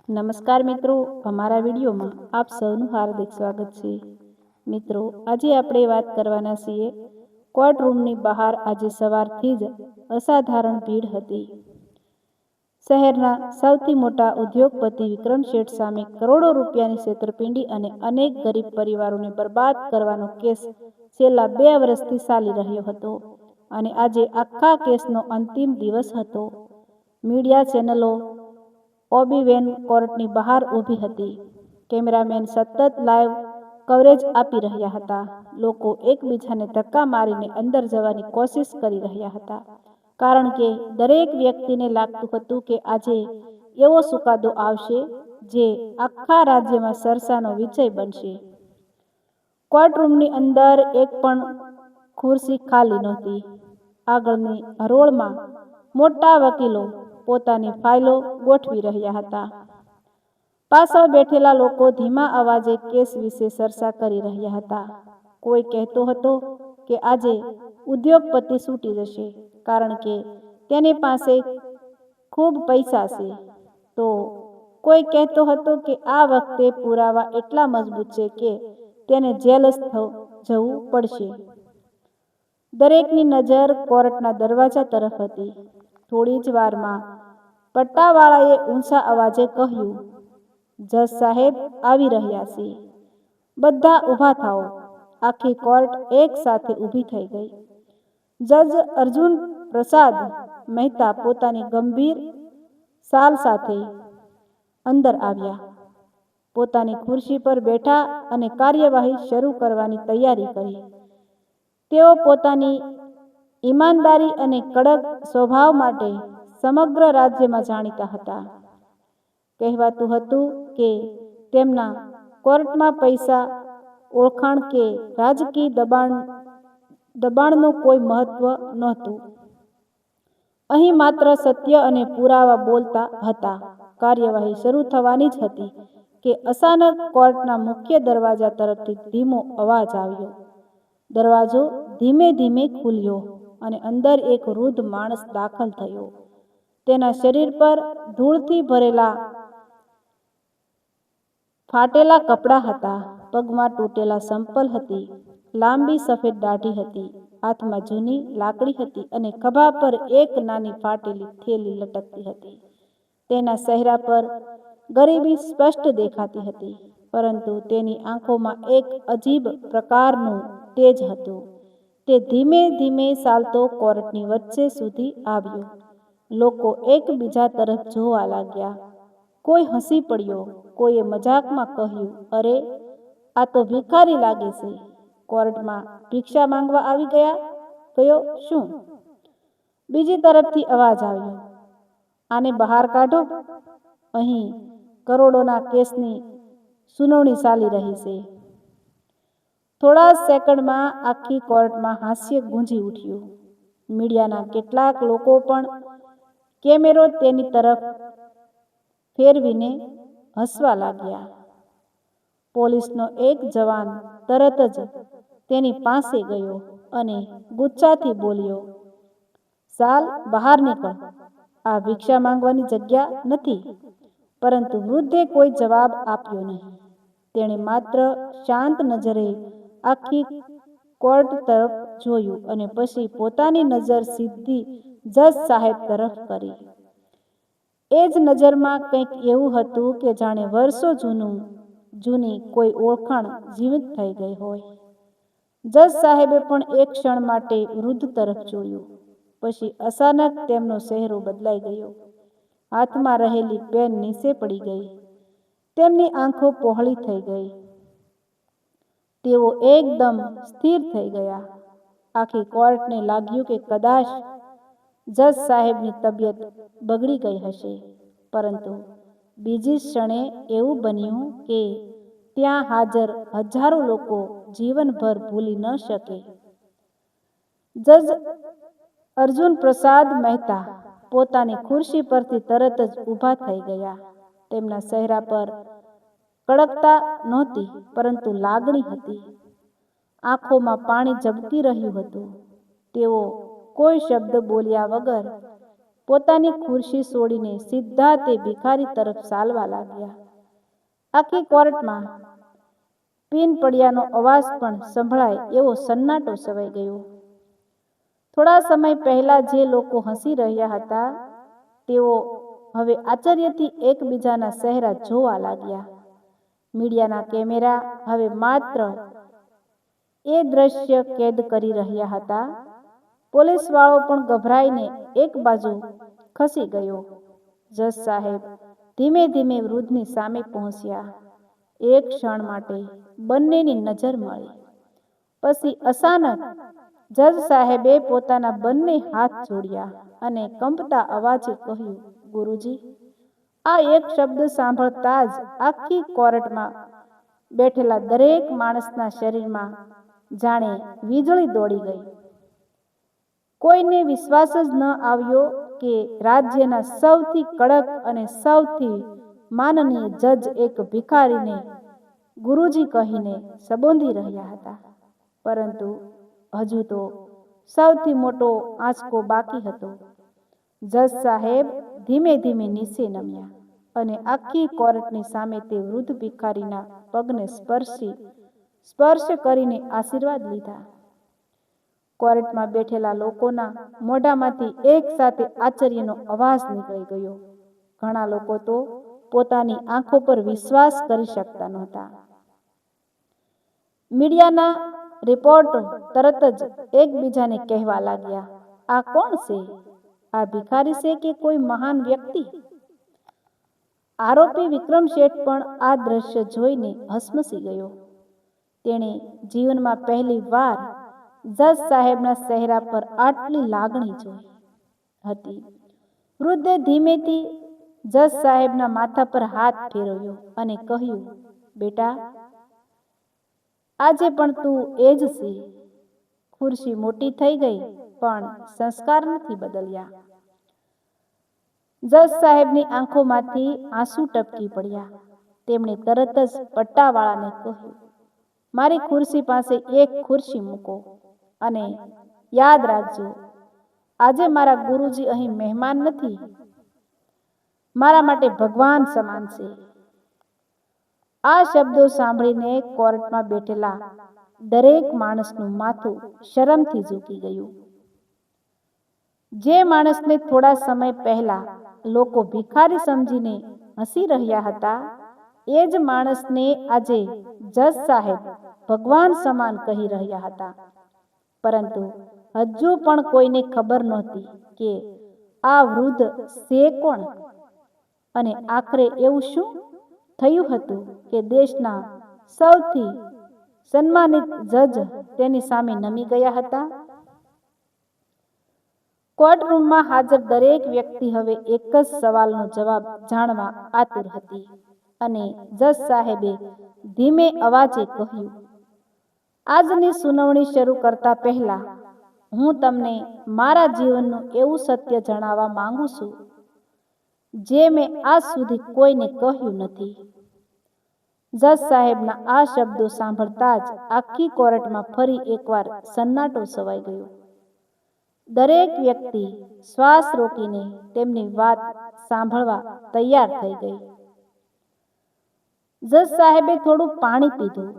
નમસ્કાર મિત્રો, અમારા વિડીયોમાં આપ સૌનું હાર્દિક સ્વાગત છે. મિત્રો, આજે આપણે વાત કરવાના છીએ કોર્ટરૂમની બહાર આજે સવારથી જ અસાધારણ ભીડ હતી. શહેરના સૌથી મોટા ઉદ્યોગપતિ વિક્રમ શેઠ સામે કરોડો રૂપિયાની છેતરપિંડી અને અનેક ગરીબ પરિવારોને બરબાદ કરવાનો કેસ છેલ્લા 2 વર્ષથી ચાલી રહ્યો હતો અને આજે આખા કેસનો અંતિમ દિવસ હતો. મીડિયા ચેનલો ઓબીવેન કોર્ટની બહાર ઊભી હતી. કેમેરામેન સતત લાઈવ કવરેજ આપી રહ્યા હતા. લોકો એકબીજાને ધક્કા મારીને અંદર જવાની કોશિશ કરી રહ્યા હતા, કારણ કે દરેક વ્યક્તિને લાગતું હતું કે આજે એવો ચુકાદો આવશે જે આખા રાજ્યમાં ચર્ચાનો વિષય બનશે. કોર્ટરૂમની અંદર એક પણ ખુરશી ખાલી નહોતી. આગળની હરોળમાં મોટા વકીલો પોતાની ફાઇલો ગોઠવી રહ્યા હતા. પાછળ બેઠેલા લોકો ધીમા અવાજે કેસ વિશે ચર્ચા કરી રહ્યા હતા. કોઈ કહેતો હતો કે આજે ઉદ્યોગપતિ છૂટી જશે કારણ કે તેની પાસે ખૂબ પૈસા છે, તો કોઈ કહેતો હતો કે આ વખતે પુરાવા એટલા મજબૂત છે કે તેને જેલ જવું પડશે. દરેકની નજર કોર્ટના દરવાજા તરફ હતી. થોડી જ વારમાં પટ્ટાવાળાએ ઊંચા અવાજે કહ્યું, જજ સાહેબ આવી રહ્યા છે. બધા ઊભા થાઓ. આખી કોર્ટ એક સાથે ઊભી થઈ ગઈ. જજ અર્જુન પ્રસાદ મહેતા પોતાની ગંભીર ચાલ સાથે અંદર આવ્યા. પોતાની ખુરશી પર બેઠા અને કાર્યવાહી શરૂ કરવાની તૈયારી કરી. તેઓ પોતાની ઈમાનદારી અને કડક સ્વભાવ માટે સમગ્ર રાજ્યમાં જાણીતા હતા. કહેવાતું હતું કે તેમના કોર્ટમાં પૈસા, ઓળખાણ કે રાજકીય દબાણનું કોઈ મહત્વ નહોતું. અહીં માત્ર સત્ય અને પુરાવા બોલતા હતા. કાર્યવાહી શરૂ થવાની જ હતી કે અચાનક કોર્ટના મુખ્ય દરવાજા તરફથી ધીમો અવાજ આવ્યો. દરવાજો ધીમે ધીમે ખુલ્યો અને અંદર એક વૃદ્ધ માણસ દાખલ થયો. તેના શરીર પર ધૂળથી ભરેલા ફાટેલા કપડાં હતા. પગમાં તૂટેલા ચંપલ હતી. લાંબી સફેદ દાઢી હતી. હાથમાં જૂની લાકડી હતી અને ખભા પર એક નાની ફાટેલી થેલી લટકતી હતી. તેના ચહેરા પર ગરીબી સ્પષ્ટ દેખાતી હતી, પરંતુ તેની આંખોમાં એક અજીબ પ્રકારનું તેજ હતું. તે ધીમે ધીમે ચાલતો કોર્ટની વચ્ચે સુધી આવ્યો. લોકો એકબીજા તરફ જોવા લાગ્યા. કોઈ હસી પડ્યો. કોઈએ મજાકમાં કહ્યું, અરે, આ તો ભિખારી લાગે છે. કોર્ટમાં ભિક્ષા માંગવા આવી ગયો શું? બીજી તરફથી અવાજ આવ્યો, આને બહાર કાઢો. અહીં કરોડોના કેસની સુનાવણી ચાલી રહી છે. થોડા સેકન્ડમાં આખી કોર્ટમાં હાસ્ય ગુંજી ઉઠ્યું. મીડિયાના કેટલાક લોકો પણ કેમેરો તેની તરફ ફેરવીને હસવા લાગ્યા. પોલીસનો એક જવાન તરત જ તેની પાસે ગયો અને ગુસ્સાથી બોલ્યો, ચાલ બહાર નીકળ. આ ભિક્ષા માંગવાની જગ્યા નથી. પરંતુ વૃદ્ધે કોઈ જવાબ આપ્યો નહીં. તેણે માત્ર શાંત નજરે આખી કોર્ટ તરફ જોયું અને પછી પોતાની નજર સીધી જજ સાહેબ તરફ કરી. એ જ નજરમાં કંઈક એવું હતું કે જાણે વર્ષો જૂની કોઈ ઓળખાણ જીવિત થઈ ગઈ હોય. જજ સાહેબે પણ એક ક્ષણ માટે વૃદ્ધ તરફ જોયું. પછી અચાનક તેમનો ચહેરો બદલાઈ ગયો. હાથમાં રહેલી પેન નીચે પડી ગઈ. તેમની આંખો પહોળી થઈ ગઈ. તેઓ એકદમ સ્થિર થઈ ગયા. આખી કોર્ટને લાગ્યું કે કદાચ જજ સાહેબની તબિયત બગડી ગઈ હશે. પરંતુ બીજી ક્ષણે એવું બન્યું કે ત્યાં હાજર હજારો લોકો જીવનભર ભૂલી ન શકે. જજ અર્જુન પ્રસાદ મહેતા પોતાની ખુરશી પરથી તરત જ ઊભા થઈ ગયા. તેમના ચહેરા પર કડકતા નહોતી, પરંતુ લાગણી હતી. આંખોમાં પાણી ઝબકી રહ્યું હતું. તેઓ કોઈ શબ્દ બોલ્યા વગર પોતાની ખુરશી છોડીને સીધા તે ભિખારી તરફ ચાલવા લાગ્યા. આખી કોર્ટમાં પીન પડ્યાનો અવાજ પણ સંભળાય એવો સન્નાટો છવાઈ ગયો. થોડા સમય પહેલા જે લોકો હસી રહ્યા હતા તેઓ હવે આશ્ચર્યથી એકબીજાના ચહેરા જોવા લાગ્યા. મીડિયાના કેમેરા હવે માત્ર એ દ્રશ્ય કેદ કરી રહ્યા હતા. પોલીસવાળો પણ ગભરાઈને એક બાજુ ખસી ગયો. જજ સાહેબ ધીમે ધીમે વૃદ્ધની સામે પહોંચ્યા. એક ક્ષણ માટે બંનેની નજર મળી. પછી અચાનક જજ સાહેબે પોતાના બંને હાથ જોડ્યા અને કંપતા અવાજે કહ્યું, ગુરુજી. આ એક શબ્દ સાંભળતા જ આખી કોર્ટમાં બેઠેલા દરેક માણસના શરીરમાં જાણે વીજળી દોડી ગઈ. કોઈને વિશ્વાસ જ ન આવ્યો કે રાજ્યના સૌથી કડક અને સૌથી માનનીય જજ એક ભિખારીને ગુરુજી કહીને સંબોધી રહ્યા હતા. પરંતુ હજુ તો સૌથી મોટો આંચકો બાકી હતો. જજ સાહેબ ધીમે ધીમે નીચે નમ્યા અને આખી કોર્ટની સામે તે વૃદ્ધ ભિખારીના પગને સ્પર્શ કરીને આશીર્વાદ લીધા. કોર્ટમાં બેઠેલા લોકોના મોઢામાંથી એક સાથે આશ્ચર્યનો અવાજ નીકળી ગયો. ઘણા લોકો તો પોતાની આંખો પર વિશ્વાસ કરી શકતા નહોતા. મીડિયાના રિપોર્ટર તરત જ એકબીજાને કહેવા લાગ્યા, આ કોણ છે? આ ભિખારી છે કે કોઈ મહાન વ્યક્તિ? આરોપી વિક્રમ શેઠ પણ આ દ્રશ્ય જોઈને હસમસી ગયો. તેણે જીવનમાં પહેલી વાર જજ સાહેબના ચહેરા પર આટલી લાગણી જોઈ હતી. વૃદ્ધે ધીમેથી જજ સાહેબના માથા પર હાથ ફેરવ્યો અને કહ્યું, બેટા, આજે પણ તું એ જ છે. ખુરશી મોટી થઈ ગઈ પણ સંસ્કાર નથી બદલ્યા. જજ સાહેબની આંખોમાંથી આંસુ ટપકી પડ્યા. તેમણે તરત જ પટ્ટાવાળાને કહ્યું, મારી ખુરશી પાસે એક ખુરશી મૂકો અને યાદ રાખજો, આજે મારા ગુરુજી અહીં મહેમાન નથી, મારા માટે ભગવાન સમાન છે. આ શબ્દો સાંભળીને કોર્ટમાં બેઠેલા દરેક માણસનું માથું શરમથી ઝૂકી ગયું. જે માણસને થોડા સમય પહેલા લોકો ભિખારી સમજીને હસી રહ્યા હતા એ જ માણસને આજે જજ સાહેબ ભગવાન સમાન કહી રહ્યા હતા. પરંતુ હજુ પણ કોઈને ખબર નહોતી કે આ વૃદ્ધ છે કોણ અને આખરે એવું શું થયું હતું કે દેશના સૌથી સન્માનિત જજ તેની સામે નમી ગયા હતા. કોર્ટરૂમમાં હાજર દરેક વ્યક્તિ હવે એક જ સવાલનો જવાબ જાણવા આતુર હતી અને જજ સાહેબે ધીમે અવાજે કહ્યું, આજની સુનાવણી શરૂ કરતા પહેલા હું તમને મારા જીવનનું એવું સત્ય જણાવવા માંગુ છું જે મેં આજ સુધી કોઈને કહ્યું નથી. જજ સાહેબના આ શબ્દો સાંભળતા જ આખી કોર્ટમાં ફરી એકવાર સન્નાટો છવાઈ ગયો. દરેક વ્યક્તિ શ્વાસ રોકીને તેમની વાત સાંભળવા તૈયાર થઈ ગઈ. જજ સાહેબે થોડું પાણી પીધું,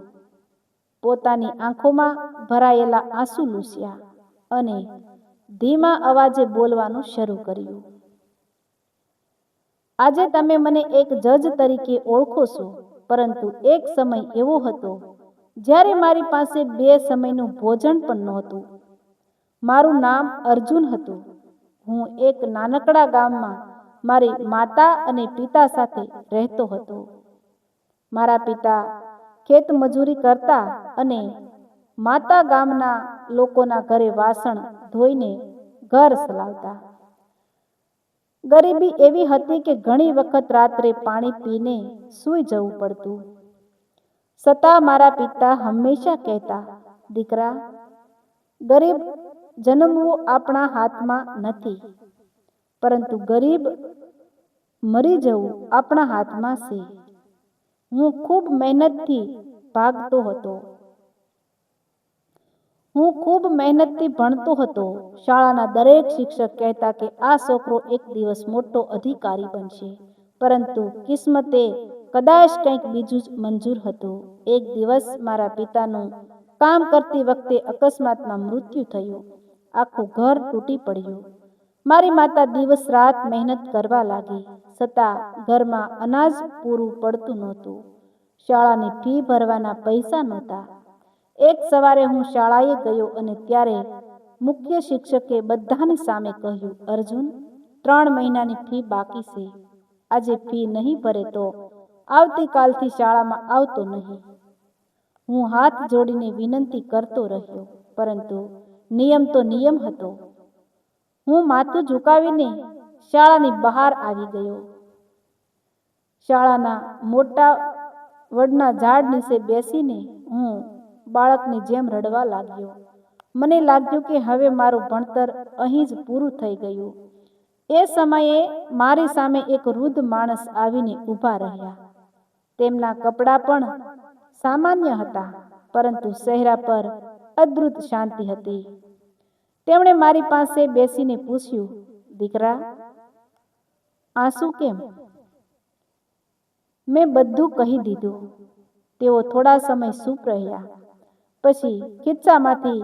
પોતાની આંખોમાં ભરાયેલા આંસુ લૂછ્યા અને ધીમા અવાજે બોલવાનું શરૂ કર્યું. આજે તમે મને એક જજ તરીકે ઓળખો છો, પરંતુ એક સમય એવો હતો જ્યારે મારી પાસે 2 સમયનું ભોજન પણ નહોતું. મારું નામ અર્જુન હતું. હું એક નાનકડા ગામમાં મારી માતા અને પિતા સાથે રહેતો હતો. મારા પિતા ખેતમજૂરી કરતા અને માતા ગામના લોકોના ઘરે વાસણ ધોઈને ઘર ચલાવતા. ગરીબી એવી હતી કે ઘણી વખત રાત્રે પાણી પીને સૂઈ જવું પડતું. છતાં મારા પિતા હંમેશા કહેતા, દીકરા, ગરીબ જન્મવું આપણા હાથમાં નથી, પરંતુ ગરીબ મરી જવું આપણા હાથમાં છે. હું ખૂબ મહેનતથી ભાગતો હતો. હું ખૂબ મહેનતથી ભણતો હતો. શાળાના દરેક શિક્ષક કહેતા કે આ છોકરો એક દિવસ મોટો અધિકારી બનશે, પરંતુ કિસ્મતે કદાચ કંઈક બીજું જ મંજૂર હતું. એક દિવસ મારા પિતાનું કામ કરતી વખતે અકસ્માતમાં મૃત્યુ થયું. આખું ઘર તૂટી પડ્યું. મારી માતા દિવસ રાત મહેનત કરવા લાગી, છતાં ઘરમાં અનાજ પૂરું પડતું નહોતું. શાળાની ફી ભરવાના પૈસા નહોતા. એક સવારે હું શાળાએ ગયો અને ત્યારે મુખ્ય શિક્ષકે બધાની સામે કહ્યું, અર્જુન, 3 મહિનાની ફી બાકી છે. આજે ફી નહીં ભરે તો આવતીકાલથી શાળામાં આવતો નહીં. હું હાથ જોડીને વિનંતી કરતો રહ્યો, પરંતુ નિયમ તો નિયમ હતો. હું માથું ઝુકાવીને શાળાની બહાર આવી ગયો. શાળાના મોટા વડના ઝાડ નીચે બેસીને હું બાળકની જેમ રડવા લાગ્યો. મને લાગ્યું કે હવે મારું ભણતર અહીં જ પૂરું થઈ ગયું. એ સમયે મારી સામે એક વૃદ્ધ માણસ આવીને ઊભા રહ્યા. તેમના કપડાં પણ સામાન્ય હતા, પરંતુ ચહેરા પર અદ્ભુત શાંતિ હતી. તેમણે મારી પાસે બેસીને પૂછ્યું, દીકરા, આંસુ કેમ? મેં બધું કહી દીધું. તેઓ થોડા સમય ચૂપ રહ્યા. પછી ખિસ્સામાંથી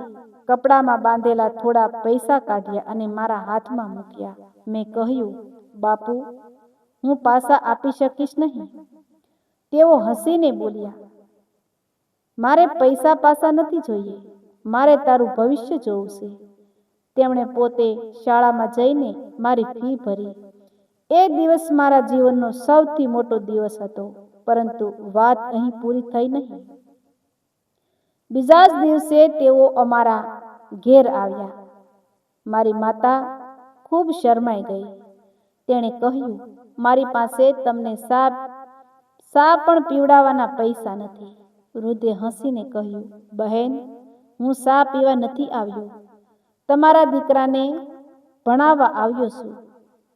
કપડામાં બાંધેલા થોડા પૈસા કાઢ્યા અને મારા હાથમાં મૂક્યા. મેં કહ્યું, બાપુ, હું પાછા આપી શકીશ નહીં. તેઓ હસીને બોલ્યા, મારે પૈસા પાછા નથી જોઈએ, મારે તારું ભવિષ્ય જોવું છે. તેમણે પોતે શાળામાં જઈને મારી ફી ભરી. એ દિવસ મારા જીવનનો સૌથી મોટો દિવસ હતો. પરંતુ વાત અહીં પૂરી થઈ નહીં. બીજા જ દિવસે તેઓ અમારા ઘેર આવ્યા. મારી માતા ખૂબ શરમાઈ ગઈ. તેણે કહ્યું, મારી પાસે તમને સા પણ પીવડાવવાના પૈસા નથી. વૃદ્ધે હસીને કહ્યું, બહેન, હું સા પીવા નથી આવ્યો, તમારા દીકરાને ભણાવવા આવ્યો છું.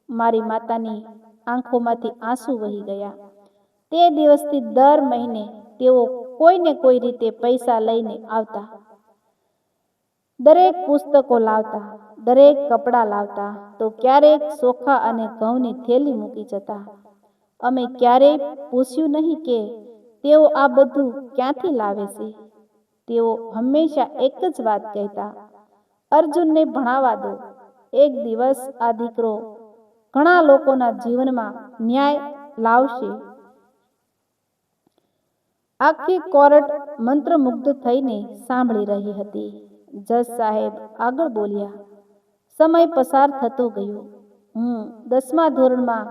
મારી માતાની આંખોમાંથી આંસુ વહી ગયા. તે દિવસથી દર મહિને તેઓ કોઈને કોઈ રીતે પૈસા લઈને આવતા. દરેક પુસ્તકો લાવતા, દરેક કપડાં લાવતા, તો ક્યારેક ચોખા અને ઘઉંની થેલી મૂકી જતા. અમે ક્યારેય પૂછ્યું નહીં કે તેઓ આ બધું ક્યાંથી લાવે છે. તેઓ હંમેશા એક જ વાત કહેતા, અર્જુનને ભણાવવા દો. એક દિવસ આ દીકરો ઘણા લોકોના જીવનમાં ન્યાય લાવશે. આખી કોર્ટ મંત્રમુગ્ધ થઈને સાંભળી રહી હતી. જજ સાહેબ આગળ બોલ્યા, સમય પસાર થતો ગયો. હું 10મા ધોરણમાં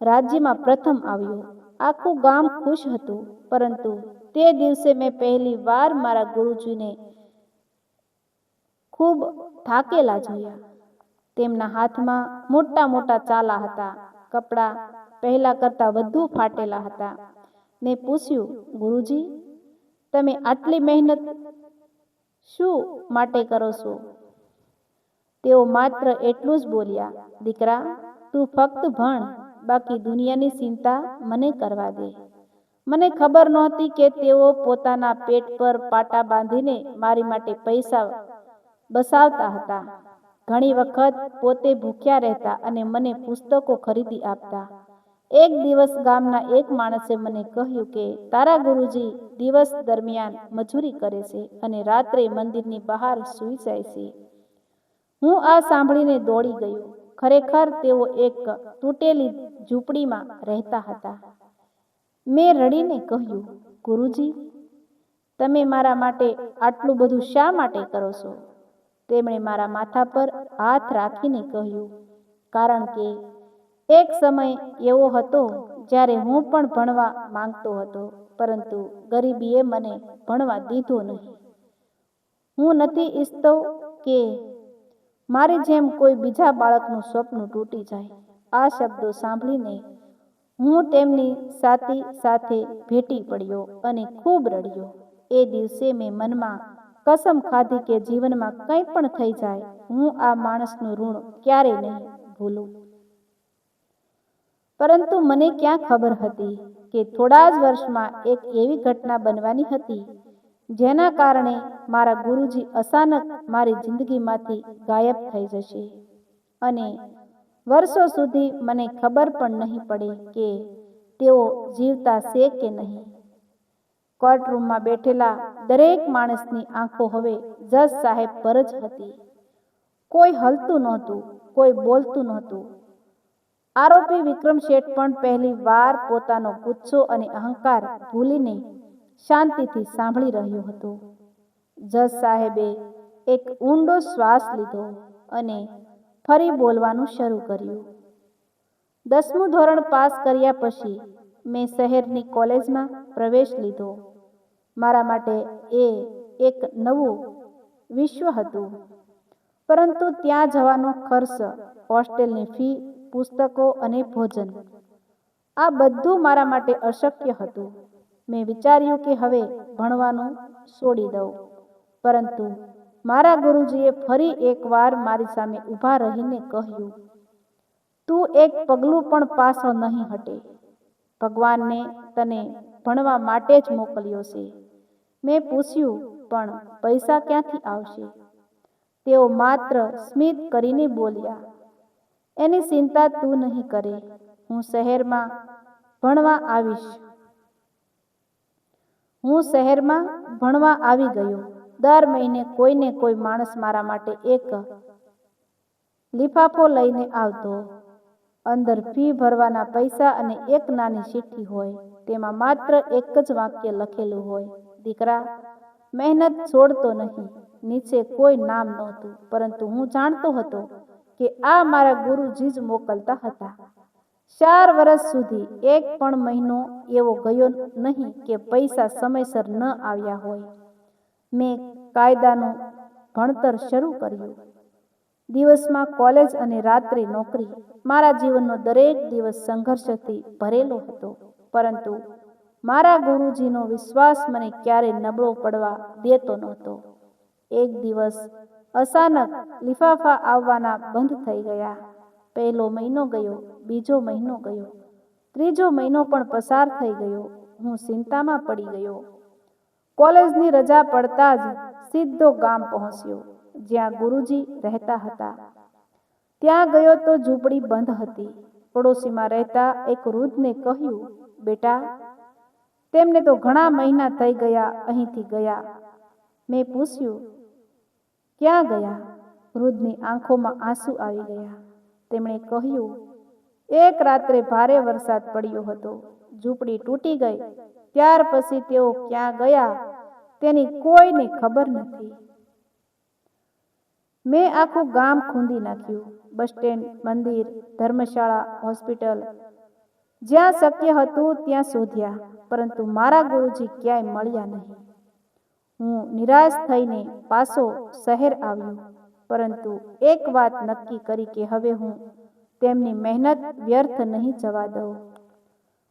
રાજ્યમાં પ્રથમ આવ્યો. આખું ગામ ખુશ હતું. પરંતુ તે દિવસે મેં પહેલી વાર મારા ગુરુજીને ખૂબ થાકેલા જોયા. તેમના હાથમાં મોટા મોટા ચાલા હતા. કપડાં પહેલા કરતાં વધુ ફાટેલા હતા. મેં પૂછ્યું, ગુરુજી, તમે આટલી મહેનત શું માટે કરો છો? તેઓ માત્ર એટલું જ બોલ્યા, દીકરા, તું ફક્ત ભણ, બાકી દુનિયાની ચિંતા મને કરવા દે. મને ખબર નહોતી કે તેઓ પોતાના પેટ પર પાટા બાંધીને મારી માટે પૈસા બચાવતા હતા. ઘણી વખત પોતે ભૂખ્યા રહેતા અને મને પુસ્તકો ખરીદી આપતા. એક દિવસ ગામના એક માણસે મને કહ્યું કે તારા ગુરુજી દિવસ દરમિયાન મજૂરી કરે છે અને રાત્રે મંદિરની બહાર સૂઈ જાય છે. હું આ સાંભળીને દોડી ગયો. ખરેખર તેઓ એક તૂટેલી ઝૂંપડીમાં રહેતા હતા. મેં રડીને કહ્યું, ગુરુજી, તમે મારા માટે આટલું બધું શા માટે કરો છો? તેમણે મારા માથા પર હાથ રાખીને કહ્યું, કારણ કે એક સમય એવો હતો જ્યારે હું પણ ભણવા માંગતો હતો, પરંતુ ગરીબીએ મને ભણવા દીધો નહીં. હું નથી ઈચ્છતો કે મારી જેમ કોઈ બીજા બાળકનું સ્વપ્ન તૂટી જાય. આ શબ્દો સાંભળીને હું તેમની છાતી સાથે ભેટી પડ્યો અને ખૂબ રડ્યો. એ દિવસે મેં મનમાં કસમ ખાધી કે જીવનમાં કંઈ પણ થઈ જાય, હું આ માણસનું ઋણ ક્યારેય નહીં ભૂલું. પરંતુ મને ક્યાં ખબર હતી કે થોડા જ વર્ષમાં એક એવી ઘટના બનવાની હતી જેના કારણે મારા ગુરુજી અચાનક મારી જિંદગીમાંથી ગાયબ થઈ જશે અને વર્ષો સુધી મને ખબર પણ નહીં પડે કે તેઓ જીવતા છે કે નહીં. કોર્ટરૂમમાં બેઠેલા દરેક માણસની આંખો હવે જજ સાહેબ પર જ હતી. કોઈ હલતું નહોતું, કોઈ બોલતું નહોતું. આરોપી વિક્રમ શેઠ પણ પહેલી વાર પોતાનો ગુસ્સો અને અહંકાર ભૂલીને શાંતિથી સાંભળી રહ્યો હતો. જજ સાહેબે એક ઊંડો શ્વાસ લીધો અને ફરી બોલવાનું શરૂ કર્યું. 10મું ધોરણ પાસ કર્યા પછી મેં શહેરની કોલેજમાં પ્રવેશ લીધો. મારા માટે એ એક નવું વિશ્વ હતું. પરંતુ ત્યાં જવાનો ખર્ચ, હોસ્ટેલની ફી, પુસ્તકો અને ભોજન, આ બધું મારા માટે અશક્ય હતું. મેં વિચાર્યું કે હવે ભણવાનું છોડી દઉં. પરંતુ મારા ગુરુજીએ ફરી એકવાર મારી સામે ઊભા રહીને કહ્યું, તું એક પગલું પણ પાછળ નહીં હટે. ભગવાનને તને ભણવા માટે જ મોકલ્યો છે. મેં પૂછ્યું, પણ પૈસા ક્યાંથી આવશે? તેઓ માત્ર સ્મિત કરીને બોલ્યા, એની ચિંતા તું નહીં કરે. હું શહેરમાં ભણવા આવી ગયો. દર મહિને કોઈને કોઈ માણસ મારા માટે એક લિફાફો લઈને આવતો. અંદર ફી ભરવાના પૈસા અને એક નાની ચિઠ્ઠી હોય. તેમાં માત્ર એક જ વાક્ય લખેલું હોય, દીકરા, મહેનત છોડતો નહીં. નીચે કોઈ નામ નહોતું, પરંતુ હું જાણતો હતો કે આ મારા ગુરુજી જ મોકલતા હતા. 4 વર્ષ સુધી એક પણ મહિનો એવો ગયો નહીં કે પૈસા સમયસર ન આવ્યા હોય. મેં કાયદાનું ભણતર શરૂ કર્યું. દિવસમાં કોલેજ અને રાત્રે નોકરી. મારા જીવનનો દરેક દિવસ સંઘર્ષથી ભરેલો હતો. પરંતુ મારા ગુરુજીનો વિશ્વાસ મને ક્યારેય નબળો પડવા દેતો નહોતો. એક દિવસ અચાનક લિફાફા આવવાના બંધ થઈ ગયા. પહેલો મહિનો ગયો, બીજો મહિનો ગયો, ત્રીજો મહિનો પણ પસાર થઈ ગયો. હું ચિંતામાં પડી ગયો. કોલેજની રજા પડતા જ સીધો ગામ પહોંચ્યો, જ્યાં ગુરુજી રહેતા હતા. ત્યાં ગયો તો ઝૂંપડી બંધ હતી. પડોશીમાં રહેતા એક વૃદ્ધને કહ્યું, બેટા, તેમને તો ઘણા મહિના થઈ ગયા અહીંથી ગયા. મેં પૂછ્યું, ક્યાં ગયા? વૃદ્ધની આંખોમાં આંસુ આવી ગયા. તેમણે કહ્યું, એક રાત્રે ભારે વરસાદ પડ્યો હતો. ઝૂંપડી તૂટી ગઈ. ત્યાર પછી તેઓ ક્યાં ગયા તેની કોઈને ખબર નથી. મેં આખું ગામ ખૂંદી નાખ્યું. બસ સ્ટેન્ડ, મંદિર, ધર્મશાળા, હોસ્પિટલ, જ્યાં શક્ય હતું ત્યાં શોધ્યા, પરંતુ મારા ગુરુજી ક્યાંય મળ્યા નહીં. હું નિરાશ થઈને પાછો શહેર આવ્યો, પરંતુ એક વાત નક્કી કરી કે હવે હું તેમની મહેનત વ્યર્થ નહીં જવા દઉં.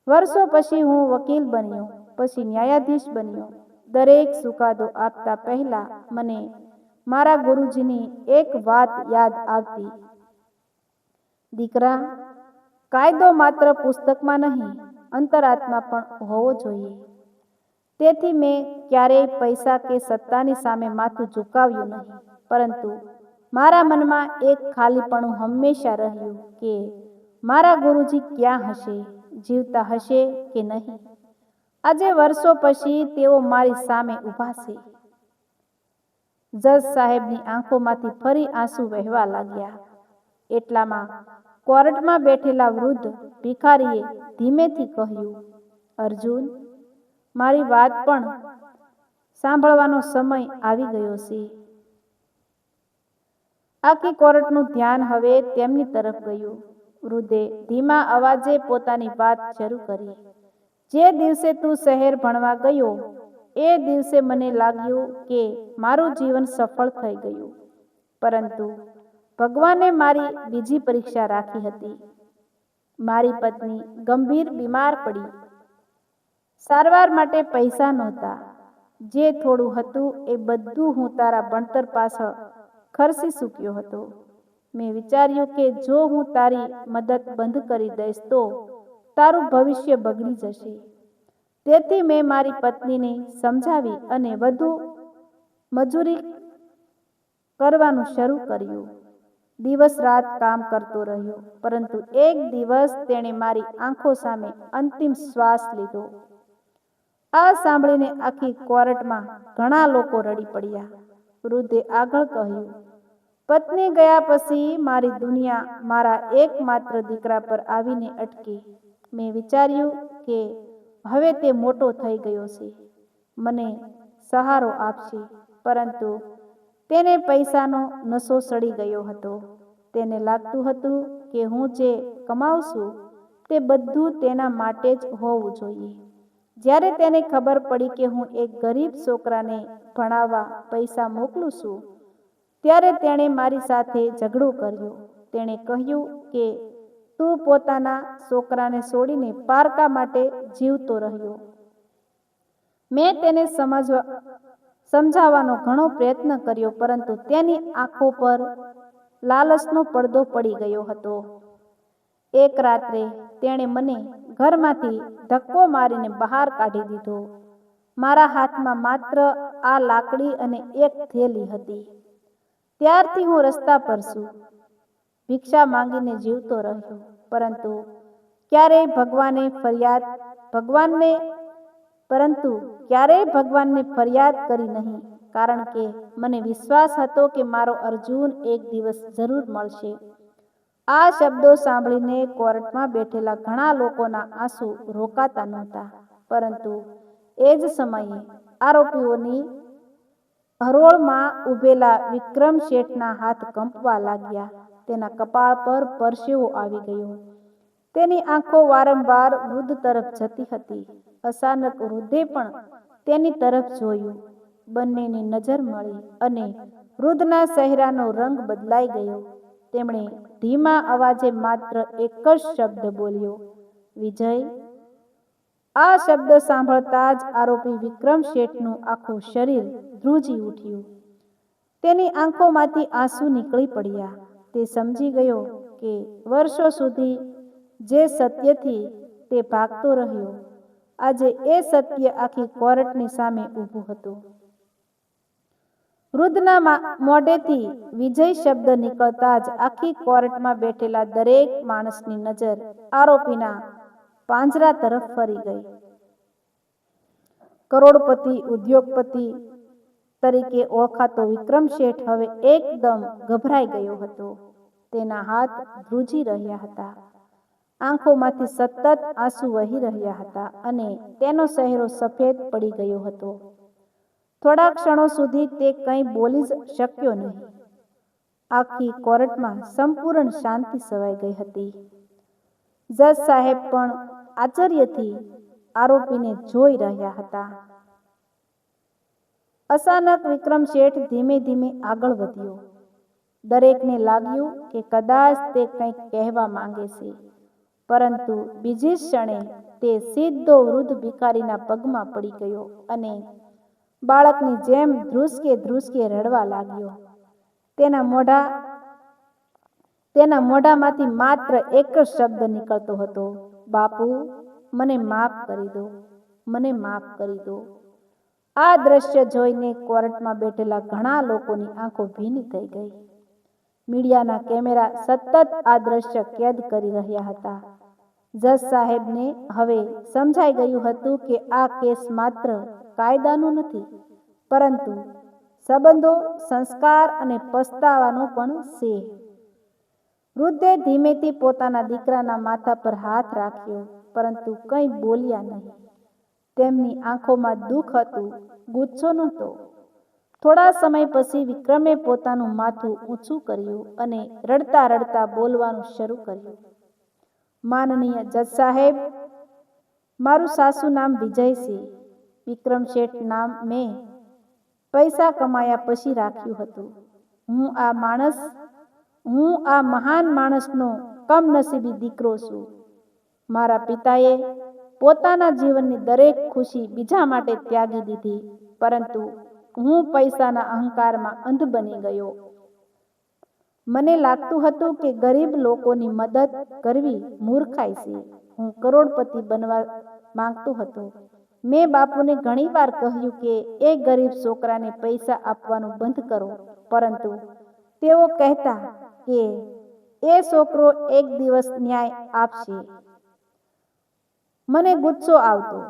વર્ષો પછી હું વકીલ બન્યો, પછી ન્યાયાધીશ બન્યો. દરેક ચુકાદો આપતા પહેલા મને મારા ગુરુજીની એક વાત યાદ આવતી, દીકરા, કાયદો માત્ર પુસ્તકમાં નહીં, અંતરાત્મા પણ હોવો જોઈએ. તેથી મેં ક્યારેય પૈસા કે સત્તાની સામે માથું ઝુકાવ્યું નહીં, પરંતુ મારા મનમાં એક ખાલીપણું હંમેશા રહ્યું કે મારા ગુરુજી ક્યાં હશે, જીવતા હશે કે નહીં. આજે વર્ષો પછી તેઓ મારી સામે ઊભા છે. જજ સાહેબની આંખોમાંથી ફરી આંસુ વહેવા લાગ્યા. એટલામાં કોર્ટમાં બેઠેલા વૃદ્ધ ભિખારીએ ધીમેથી કહ્યું, અર્જુન, મારી વાત પણ સાંભળવાનો સમય આવી ગયો છે. આખી કોર્ટનું ધ્યાન હવે તેમની તરફ ગયું. વૃદ્ધે ધીમા અવાજે પોતાની વાત શરૂ કરી. જે દિવસે તું શહેર ભણવા ગયો, એ દિવસે મને લાગ્યું કે મારું જીવન સફળ થઈ ગયું. પરંતુ ભગવાને મારી બીજી પરીક્ષા રાખી હતી. મારી પત્ની ગંભીર બીમાર પડી. સારવાર માટે પૈસા નહોતા. જે થોડું હતું એ બધું હું તારા ભણતર પાછળ ખર્ચી ચૂક્યો હતો. મેં વિચાર્યું કે જો હું તારી મદદ બંધ કરી દઈશ તો તારું ભવિષ્ય બગડી જશે. તેથી મેં મારી પત્નીને સમજાવી અને વધુ મજૂરી કરવાનું શરૂ કર્યું. દિવસ રાત કામ કરતો રહ્યો, પરંતુ એક દિવસ તેણે મારી આંખો સામે અંતિમ શ્વાસ લીધો. આ સાંભળીને આખી કોર્ટમાં ઘણા લોકો રડી પડ્યા. વૃદ્ધે આગળ કહ્યું, પત્ની ગયા પછી મારી દુનિયા મારા એકમાત્ર દીકરા પર આવીને અટકી. મેં વિચાર્યું કે હવે તે મોટો થઈ ગયો છે, મને સહારો આપશે, પરંતુ તેને પૈસાનો નશો ચડી ગયો હતો. તેને લાગતું હતું કે હું જે કમાઉં છું તે બધું તેના માટે જ હોવું જોઈએ. જ્યારે તેને ખબર પડી કે હું એક ગરીબ છોકરાને ભણાવવા પૈસા મોકલું છું, ત્યારે તેણે મારી સાથે ઝઘડો કર્યો. તેણે કહ્યું કે તું પોતાના છોકરાને છોડીને પારકા માટે જીવતો રહ્યો. મેં તેને સમજાવવાનો ઘણો પ્રયત્ન કર્યો, પરંતુ તેની આંખો પર લાલચનો પડદો પડી ગયો હતો. એક રાત્રે તેણે મને ઘરમાંથી ધક્કો મારીને બહાર કાઢી દીધો. મારા હાથમાં માત્ર આ લાકડી અને એક થેલી હતી. ત્યારથી હું રસ્તા પર છું, ભિક્ષા માંગીને જીવતો રહ્યો, પરંતુ ક્યારેય ભગવાનને ફરિયાદ કરી નહીં, કારણ કે મને વિશ્વાસ હતો કે મારો અર્જુન એક દિવસ જરૂર મળશે. આ શબ્દો સાંભળીને કોર્ટમાં બેઠેલા ઘણા લોકોના આંસુ રોકાતા નહોતા, પરંતુ એ જ સમયે આરોપીઓની હરોળમાં ઊભેલા વિક્રમ શેઠના હાથ કંપવા લાગ્યા. તેના કપાળ પર પરસેવો આવી ગયો. તેની આંખો વારંવાર વૃદ્ધ તરફ જતી હતી. અચાનક વૃદ્ધે પણ તેની તરફ જોયું. બંનેની નજર મળી અને વૃદ્ધના ચહેરાનો રંગ બદલાઈ ગયો. તેમણે ધીમા અવાજે માત્ર એક જ શબ્દ બોલ્યો, વિજય. આ શબ્દ સાંભળતા જ આરોપી વિક્રમ શેઠનું આખું શરીર ધ્રુજી ઉઠ્યું. તેની આંખોમાંથી આંસુ નીકળી પડ્યા. તે સમજી ગયો કે વર્ષો સુધી જે સત્યથી તે ભાગતો રહ્યો, આજે એ સત્ય આખી કોર્ટની સામે ઊભું હતું. વૃદ્ધના મોઢેથી વિજય શબ્દ નીકળતા જ આખી કોર્ટમાં બેઠેલા દરેક માણસની નજર આરોપીના પાંજરા તરફ ફરી ગઈ. કરોડપતિ ઉદ્યોગપતિ તરીકે ઓળખાતો વિક્રમ શેઠ હવે એકદમ ગભરાઈ ગયો હતો. તેના હાથ ધ્રુજી રહ્યા હતા, આંખોમાંથી સતત આંસુ વહી રહ્યા હતા અને તેનો ચહેરો સફેદ પડી ગયો હતો. થોડા ક્ષણો સુધી તે કંઈ બોલી જ શક્યો નહીં. આખી કોર્ટમાં સંપૂર્ણ શાંતિ છવાઈ ગઈ હતી. જજ સાહેબ પણ આશ્ચર્યથી આરોપીને જોઈ રહ્યા હતા. અચાનક વિક્રમ શેઠ ધીમે ધીમે આગળ વધ્યો. દરેકને લાગ્યું કે કદાચ તે કંઈક કહેવા માંગે છે, પરંતુ બીજી ક્ષણે તે સીધો વૃદ્ધ ભિખારીના પગમાં પડી ગયો અને બાળકની જેમ ધ્રુસકે ધ્રુસકે રડવા લાગ્યો. તેના મોઢામાંથી માત્ર એક જ શબ્દ નીકળતો હતો, બાપુ, મને માફ કરી દો, મને માફ કરી દો. આ દ્રશ્ય જોઈને કોર્ટમાં બેઠેલા ઘણા લોકોની આંખો ભીની થઈ ગઈ. મીડિયાના કેમેરા સતત આ દ્રશ્ય કેદ કરી રહ્યા હતા. જજ સાહેબને હવે સમજાઈ ગયું હતું કે આ કેસ માત્ર કાયદાનો નથી, પરંતુ સંબંધો, સંસ્કાર અને પસ્તાવાનો પણ છે. વૃદ્ધે ધીમેથી પોતાના દીકરાના માથા પર હાથ રાખ્યો, પરંતુ કંઈ બોલ્યા નહીં. તેમની આંખોમાં દુઃખ હતું, ગુસ્સો નહોતો. થોડા સમય પછી વિક્રમે પોતાનું માથું ઊંચું કર્યું અને રડતા રડતા બોલવાનું શરૂ કર્યું. માનનીય જજ સાહેબ, મારું સાસુ નામ વિજય છે. વિક્રમ શેઠ નામ મેં પૈસા કમાયા પછી રાખ્યું હતું. હું આ મહાન માણસનો કમનસીબી દીકરો છું. મારા પિતાએ પોતાના જીવનની દરેક ખુશી બીજા માટે ત્યાગી દીધી, પરંતુ હું પૈસાના અહંકારમાં અંધ બની ગયો. મને લાગતું હતું કે ગરીબ લોકોની મદદ કરવી મૂર્ખાઈ છે. હું કરોડપતિ બનવા માંગતો હતો. મેં બાપુને ઘણીવાર કહ્યું કે એ ગરીબ છોકરાને પૈસા આપવાનું બંધ કરો, પરંતુ તેઓ કહેતા કે એ છોકરો એક દિવસ ન્યાય આપશે. મને ગુસ્સો આવતો.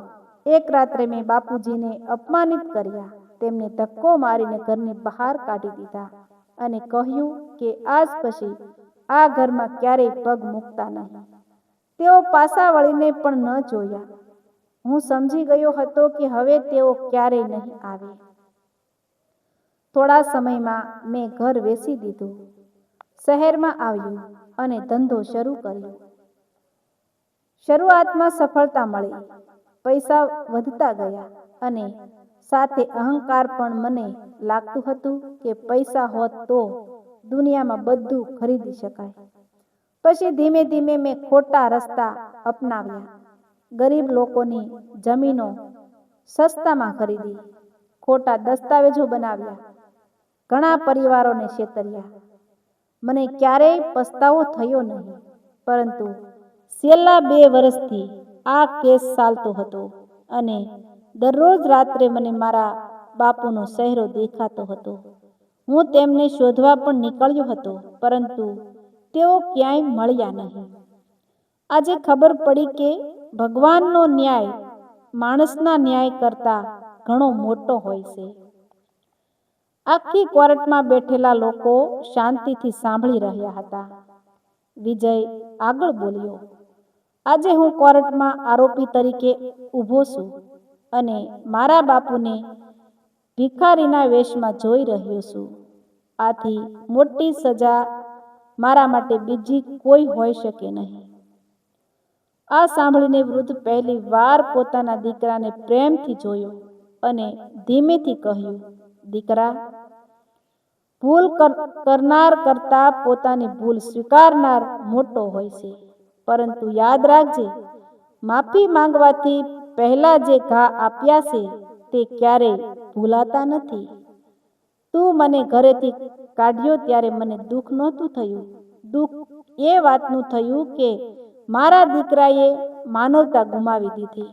એક રાત્રે મેં બાપુજીને અપમાનિત કર્યા. તેમને ધક્કો મારીને ઘરની બહાર કાઢી દીધા અને કહ્યું કે આજ પછી આ ઘરમાં ક્યારેય પગ મૂકતા નહીં. તેઓ પાછા વળીને પણ ન જોયા. હું સમજી ગયો હતો કે હવે તેઓ ક્યારેય નહીં આવે. થોડા સમયમાં મેં ઘર વેચી દીધું, શહેરમાં આવ્યું અને ધંધો શરૂ કર્યો. શરૂઆતમાં સફળતા મળી, પૈસા વધતા ગયા અને સાથે અહંકાર પણ. મને લાગતું હતું કે પૈસા હોત તો દુનિયામાં બધું ખરીદી શકાય. પછી ધીમે ધીમે મેં ખોટા રસ્તા અપનાવ્યા. ગરીબ લોકોની જમીનો સસ્તામાં ખરીદી, ખોટા દસ્તાવેજો બનાવ્યા, ઘણા પરિવારોને છેતર્યા. મને ક્યારેય પસ્તાવો થયો નહીં, પરંતુ છેલ્લા 2 વર્ષથી આ કેસ ચાલતો હતો અને દરરોજ રાત્રે મને મારા બાપુનો ચહેરો દેખાતો હતો. હું તેમને શોધવા પણ નીકળ્યો હતો, પરંતુ તેઓ ક્યાંય મળ્યા નહીં. આજે ખબર પડી કે ભગવાનનો ન્યાય માણસના ન્યાય કરતાં ઘણો મોટો હોય છે. આખી કોર્ટમાં બેઠેલા લોકો શાંતિથી સાંભળી રહ્યા હતા. વિજય આગળ બોલ્યો, આજે હું કોર્ટમાં આરોપી તરીકે ઊભો છું અને મારા બાપુને ભિખારીના વેશમાં જોઈ રહ્યો છું. આથી મોટી સજા મારા માટે બીજી કોઈ હોઈ શકે નહીં. આ સાંભળીને વૃદ્ધ પહેલી વાર પોતાના દીકરાને પ્રેમથી જોયો અને ધીમેથી કહ્યું, દીકરા, ભૂલ કરનાર કરતાં પોતાની ભૂલ સ્વીકારનાર મોટો હોય છે. પરંતુ યાદ રાખજે, માફી માંગવાથી પહેલા જે ઘા આપ્યા છે તે ક્યારેય ભૂલાતા નથી. તું મને ઘરેથી કાઢ્યો ત્યારે મને દુઃખ નહોતું થયું. દુઃખ એ વાતનું થયું કે મારા દીકરાએ માનવતા ગુમાવી દીધી.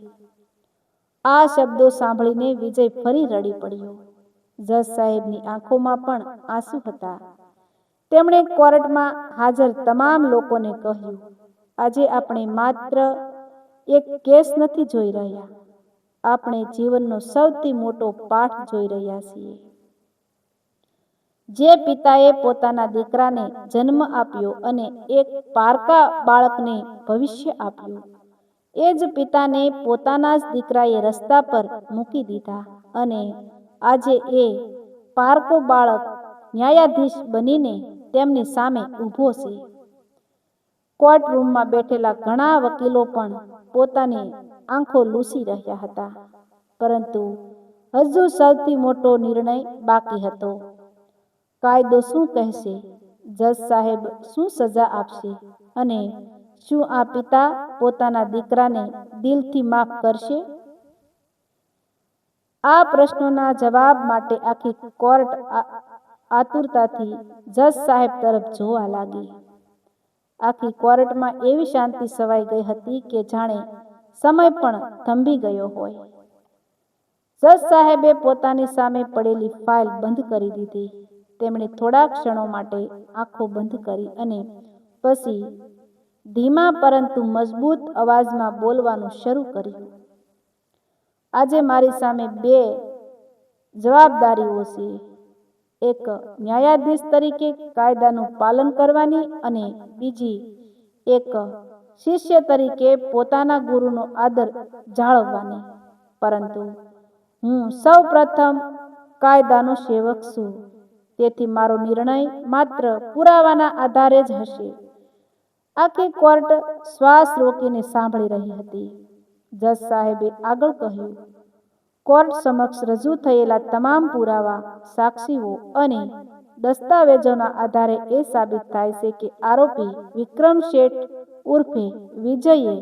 આ શબ્દો સાંભળીને વિજય ફરી રડી પડ્યો. જજ સાહેબની આંખોમાં પણ આંસુ હતા. તેમણે કોર્ટમાં હાજર તમામ લોકોને કહ્યું, આજે આપણે માત્ર એક કેસ નથી જોઈ રહ્યા, આપણે જીવનનો સૌથી મોટો પાઠ જોઈ રહ્યા છીએ. જે પિતાએ પોતાના દીકરાને જન્મ આપ્યો અને એક પારકા બાળકને ભવિષ્ય આપ્યું, એ જ પિતાને પોતાના જ દીકરાએ રસ્તા પર મૂકી દીધા અને આજે એ પારકો બાળક ન્યાયાધીશ બનીને તેમની સામે ઊભો છે. કોર્ટ રૂમમાં બેઠેલા ઘણા વકીલો પણ પોતાની આંખો લૂછી રહ્યા હતા, પરંતુ હજુ સૌથી મોટો નિર્ણય બાકી હતો. કાયદો શું કહેશે? જજ સાહેબ શું સજા આપશે? અને શું આ પિતા પોતાના દીકરાને દિલથી માફ કરશે? આ પ્રશ્નોના જવાબ માટે આખી કોર્ટ આતુરતાથી જજ સાહેબ તરફ જોવા લાગી. આખી કોર્ટમાં એવી શાંતિ છવાઈ ગઈ હતી કે જાણે સમય પણ થંભી ગયો હોય. જજ સાહેબે પોતાની સામે પડેલી ફાઇલ બંધ કરી દીધી. તેમણે થોડા ક્ષણો માટે આંખો બંધ કરી અને પછી ધીમા પરંતુ મજબૂત અવાજમાં બોલવાનું શરૂ કર્યું. આજે મારી સામે 2 જવાબદારીઓ છે. એક ન્યાયાધીશ તરીકે કાયદાનું પાલન કરવાની અને બીજી એક શિષ્ય તરીકે પોતાના ગુરુનો આદર જાળવવાની. પરંતુ હું સૌ પ્રથમ કાયદાનો સેવક છું, તેથી મારો નિર્ણય માત્ર પુરાવાના આધારે જ હશે. આખી કોર્ટ શ્વાસ રોકીને સાંભળી રહી હતી. જજ સાહેબે આગળ કહ્યું, કોર્ટ સમક્ષ રજૂ થયેલા તમામ પુરાવા, સાક્ષીઓ અને દસ્તાવેજોના આધારે એ સાબિત થાય છે કે આરોપી વિક્રમ શેઠ ઉર્ફે વિજયે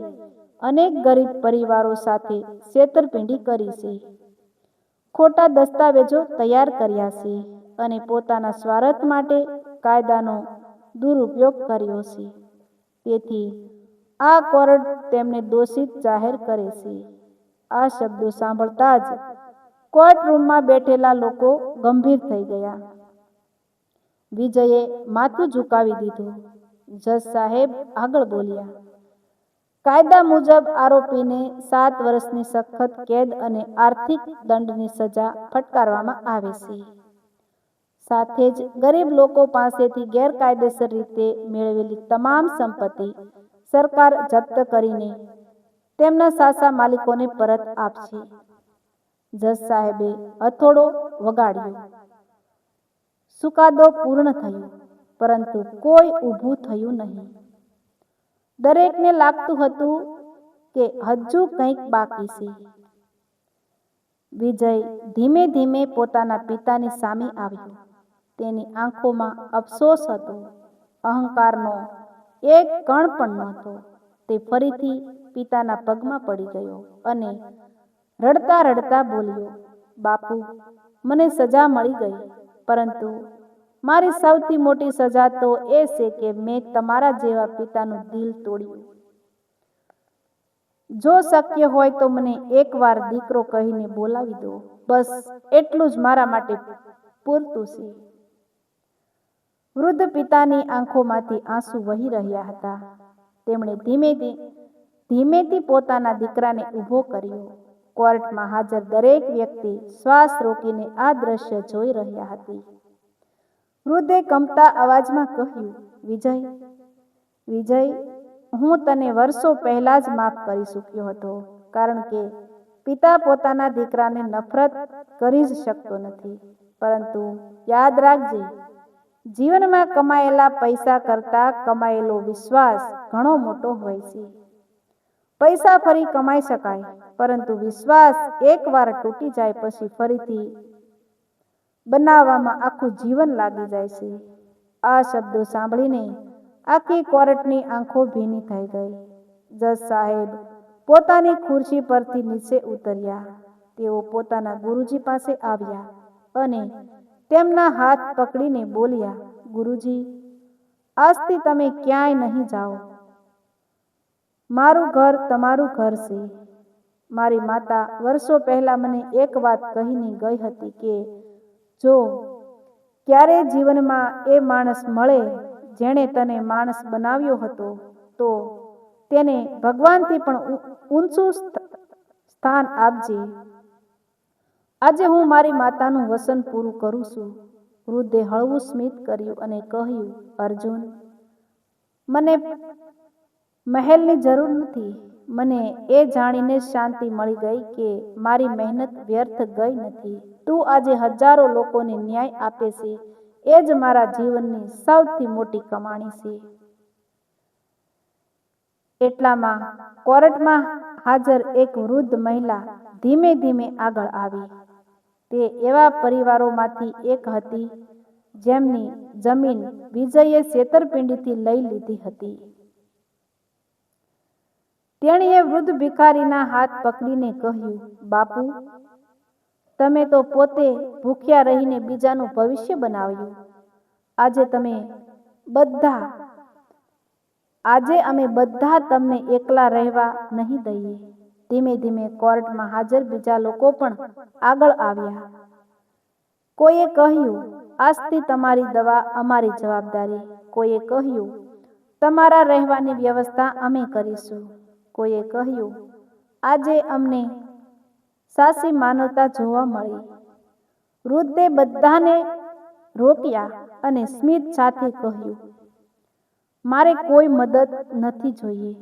અનેક ગરીબ પરિવારો સાથે છેતરપિંડી કરી છે, ખોટા દસ્તાવેજો તૈયાર કર્યા છે અને પોતાના સ્વાર્થ માટે કાયદાનો દુરુપયોગ કર્યો છે. તેથી આ કોર્ટ તેમને દોષિત જાહેર કરે છે. આ શબ્દો સાંભળતા જ કોર્ટરૂમમાં બેઠેલા લોકો ગંભીર થઈ ગયા. વિજયે માથું ઝુકાવી દીધું. જજ સાહેબ આગળ બોલ્યા, કાયદા મુજબ આરોપીને 7 વર્ષની સખત કેદ અને આર્થિક દંડની સજા ફટકારવામાં આવે છે. સાથે જ ગરીબ લોકો પાસેથી ગેરકાયદેસર રીતે મેળવેલી તમામ સંપત્તિ સરકાર જપ્ત કરીને તેમના સાચા માલિકોને પરત આપશે. જજ સાહેબે હથોડો વગાડ્યો. ચુકાદો પૂર્ણ થયો, પરંતુ કોઈ ઊભું થયું નહીં. દરેકને લાગતું હતું કે હજુ કંઈક બાકી છે. વિજય ધીમે ધીમે પોતાના પિતાની સામે આવ્યો. તેની આંખોમાં અફસોસ હતો, અહંકારનો એક કણ પણ નહોતો. તે ફરીથી પિતાના પગમાં પડી ગયો અને રડતા રડતા બોલ્યો, બાપુ, મને સજા મળી ગઈ, પરંતુ મારી સૌથી મોટી સજા તો એ છે કે મેં તમારા જેવા પિતાનું દિલ તોડ્યું. જો શક્ય હોય તો મને એકવાર દીકરો કહીને બોલાવી દો. બસ એટલું જ મારા માટે પૂરતું છે. વૃદ્ધ પિતાની આંખોમાંથી આંસુ વહી રહ્યા હતા. તેમણે ધીમેથી પોતાના દીકરાને ઊભો કર્યો. કોર્ટમાં હાજર દરેક વ્યક્તિ શ્વાસ રોકીને આ દ્રશ્ય જોઈ રહ્યા હતી. વૃદ્ધે કંપતા અવાજમાં કહ્યું, વિજય, વિજય, હું તને વર્ષો પહેલા જ માફ કરી ચૂક્યો હતો, કારણ કે પિતા પોતાના દીકરાને નફરત કરી જ શકતો નથી. પરંતુ યાદ રાખજે, જીવનમાં કમાયેલા પૈસા કરતાં કમાયેલો વિશ્વાસ ઘણો મોટો હોય છે. પૈસા ફરી કમાઈ શકાય, પરંતુ વિશ્વાસ એકવાર તૂટી જાય પછી ફરીથી બનાવવામાં આખું જીવન લાગી જાય છે. આ શબ્દો સાંભળીને આખી કોર્ટની આંખો ભીની થઈ ગઈ. જજ સાહેબ પોતાની ખુરશી પરથી નીચે ઉતર્યા. તેઓ પોતાના ગુરુજી પાસે આવ્યા અને તેમના હાથ પકડીને બોલ્યા, ગુરુજી, આજથી તમે ક્યાંય નહીં જાઓ. મારું ઘર તમારું ઘર છે. મારી માતા વર્ષો પહેલા મને એક વાત કહીને ગઈ હતી કે જો ક્યારે જીવનમાં એ માણસ મળે જેણે તને માણસ બનાવ્યો હતો, તો તેને ભગવાનથી પણ ઊંચું સ્થાન આપજે. આજે હું મારી માતાનું વચન પૂરું કરું છું. વૃદ્ધે હળવું સ્મિત કર્યું અને કહ્યું, અર્જુન, મને મહેલની જરૂર નથી. મને એ જાણીને શાંતિ મળી ગઈ કે મારી મહેનત વ્યર્થ ગઈ નથી. તું આજે હજારો લોકોને ન્યાય આપે છે, એ જ મારા જીવનની સૌથી મોટી કમાણી છે. એટલામાં કોર્ટમાં હાજર એક વૃદ્ધ મહિલા ધીમે ધીમે આગળ આવી. તે એવા પરિવારોમાંથી એક હતી જેમની જમીન વિજયે છેતરપિંડીથી લઈ લીધી હતી. તેણીએ વૃદ્ધ ભિખારીના હાથ પકડીને કહ્યું, બાપુ, તમે તો પોતે ભૂખ્યા રહીને બીજાનું ભવિષ્ય બનાવ્યું. આજે અમે બધા તમને એકલા રહેવા નહીં દઈએ. ધીમે ધીમે કોર્ટમાં હાજર બીજા લોકો પણ આગળ આવ્યા. કોઈએ કહ્યું, આજથી તમારી દવા અમારી જવાબદારી. કોઈએ કહ્યું, તમારા રહેવાની વ્યવસ્થા અમે કરીશું. કોઈએ કહ્યું, આજે અમને સાચી માનવતા જોવા મળી. વૃદ્ધે બધાને રોક્યા અને સ્મિત સાથે કહ્યું, મારે કોઈ મદદ નથી જોઈએ.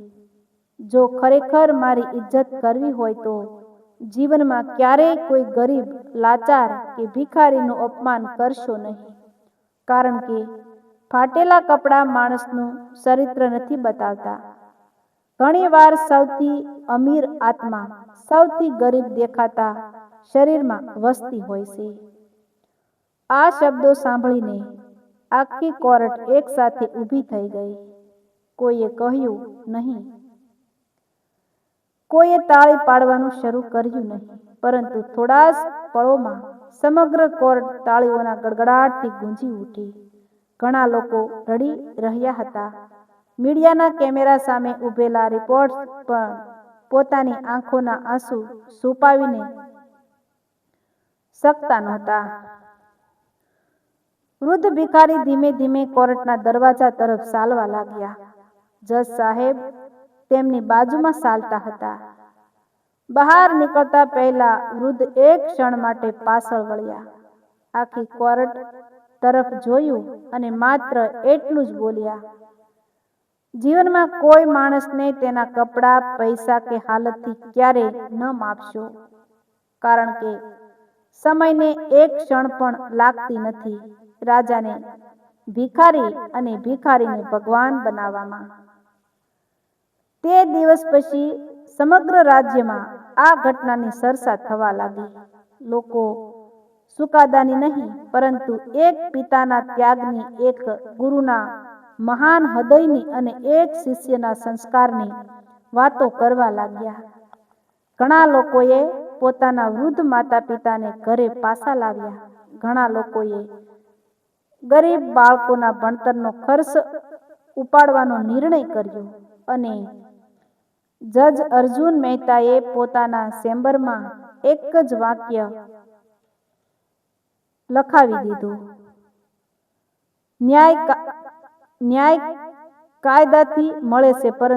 જો ખરેખર મારી ઇજ્જત કરવી હોય તો જીવનમાં ક્યારેય કોઈ ગરીબ, લાચાર કે ભિખારીનું અપમાન કરશો નહીં. કારણ કે ફાટેલા કપડાં માણસનું ચરિત્ર નથી બતાવતા. ઘણીવાર સૌથી અમીર આત્મા સૌથી ગરીબ દેખાતા શરીરમાં વસતી હોય છે. આ શબ્દો સાંભળીને આખી કોર્ટ એક સાથે ઊભી થઈ ગઈ. કોઈએ કહ્યું નહીં, કોઈએ તાળી પાડવાનું શરૂ કર્યું નહીં, પરંતુ થોડા જ પળોમાં સમગ્ર કોર્ટ તાળીઓના ગડગડાટથી ગુંજી ઉઠી. ઘણા લોકો રડી રહ્યા હતા. મીડિયાના કેમેરા સામે ઊભેલા રિપોર્ટર્સ પણ પોતાની આંખોના આંસુ છુપાવીને શકતા નહોતા. વૃદ્ધ ભિખારી ધીમે ધીમે કોર્ટના દરવાજા તરફ ચાલવા લાગ્યા. જજ સાહેબ તેમની બાજુમાં ચાલતા હતા. બહાર નીકળતા પહેલા વૃદ્ધ એક ક્ષણ માટે પાછળ વળ્યા, આખી કોર્ટ તરફ જોયું અને માત્ર એટલું જ બોલ્યા, જીવનમાં કોઈ માણસને તેના કપડાં, પૈસા કે હાલતથી ક્યારેય ન માપશો, કારણ કે સમયને એક ક્ષણ પણ લાગતી નથી રાજાને ભિખારી અને ભિખારીને ભગવાન બનાવવામાં. તે દિવસ પછી સમગ્ર રાજ્યમાં આ ઘટનાની ચર્ચા થવા લાગી. લોકો ચુકાદાની નહીં, પરંતુ એક પિતાના ત્યાગની, એક ગુરુના મહાન હૃદયની અને એક શિષ્યના સંસ્કારની વાતો કરવા લાગ્યા. ઘણા લોકોએ પોતાના વૃદ્ધ માતા પિતાને ઘરે પાછા લાવ્યા. ઘણા લોકોએ ગરીબ બાળકોના ભણતરનો ખર્ચ ઉપાડવાનો નિર્ણય કર્યો અને જજ અર્જુન મહેતાએ પોતાના ચેમ્બરમાં એક જ વાક્ય લખાવી દીધું, ન્યાય કાયદાથી મળે છે, પરંતુ